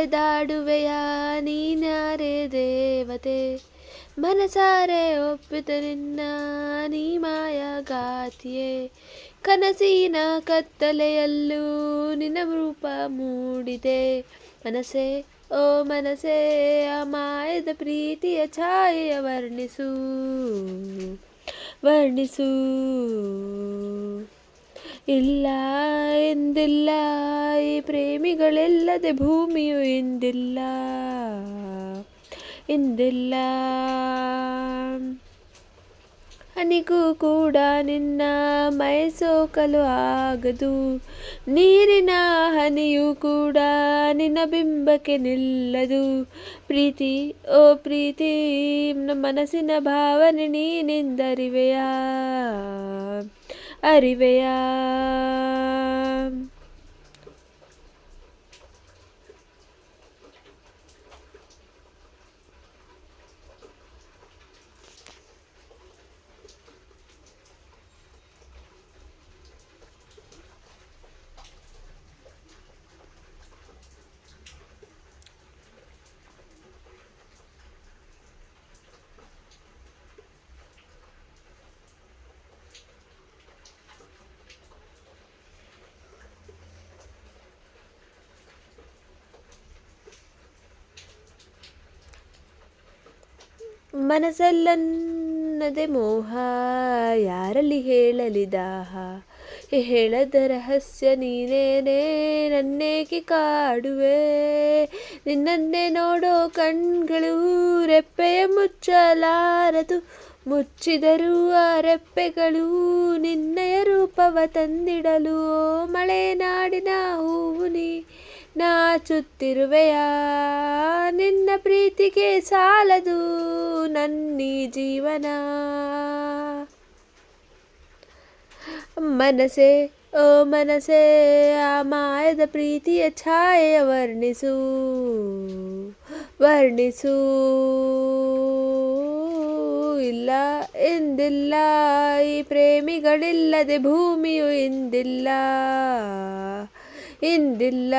ನಡೆದಾಡುವೆಯ ನೀನ್ಯಾರೇ ದೇವತೆ, ಮನಸಾರೆ ಒಪ್ಪಿತ ನಿನ್ನ ನೀ ಮಾಯಗಾತಿಯೇ. ಕನಸಿನ ಕತ್ತಲೆಯಲ್ಲೂ ನಿನ್ನ ರೂಪ ಮೂಡಿದೆ, ಮನಸೇ ಓ ಮನಸೇ ಅಮಾಯದ ಪ್ರೀತಿಯ ಛಾಯೆಯ ವರ್ಣಿಸು ವರ್ಣಿಸು. ಇಲ್ಲ ಎಂದಿಲ್ಲ ಈ ಪ್ರೇಮಿಗಳಿಲ್ಲದೆ ಭೂಮಿಯು ಇಂದಿಲ್ಲ ಇಂದಿಲ್ಲ. ಹನಿಗೂ ಕೂಡ ನಿನ್ನ ಮೈಸೋಕಲು ಆಗದು, ನೀರಿನ ಹನಿಯೂ ಕೂಡ ನಿನ್ನ ಬಿಂಬಕ್ಕೆ ನಿಲ್ಲದು. ಪ್ರೀತಿ ಓ ಪ್ರೀತಿ ಮನಸ್ಸಿನ ಭಾವನೆ ನೀನಿಂದರಿವೆಯಾ ಅರಿವೆಯಾ. ಮನಸ್ಸಲ್ಲನ್ನದೆ ಮೋಹ ಯಾರಲ್ಲಿ ಹೇಳಲಿ ದಾಹ, ಹೇಳದ ರಹಸ್ಯ ನೀನೇನೇ ನನ್ನೇಕೆ ಕಾಡುವೆ. ನಿನ್ನನ್ನೇ ನೋಡೋ ಕಣ್ಗಳು ರೆಪ್ಪೆಯ ಮುಚ್ಚಲಾರದು, ಮುಚ್ಚಿದರೂ ಆ ರೆಪ್ಪೆಗಳು ನಿನ್ನಯ ರೂಪವ ತಂದಿಡಲು. ಮಲೆನಾಡಿನ ಹೂವು ನೀ ನಾಚುತ್ತಿರುವೆಯಾ, ನಿನ್ನ ಪ್ರೀತಿಗೆ ಸಾಲದು ನನ್ನೀ ಜೀವನ. ಮನಸೇ ಓ ಮನಸೇ ಆ ಮಾಯದ ಪ್ರೀತಿಯ ಛಾಯೆಯ ವರ್ಣಿಸು ವರ್ಣಿಸು. ಇಲ್ಲ ಎಂದಿಲ್ಲ ಈ ಪ್ರೇಮಿಗಳಿಲ್ಲದೆ ಭೂಮಿಯು ಇಂದಿಲ್ಲ ಇಂದಿಲ್ಲ.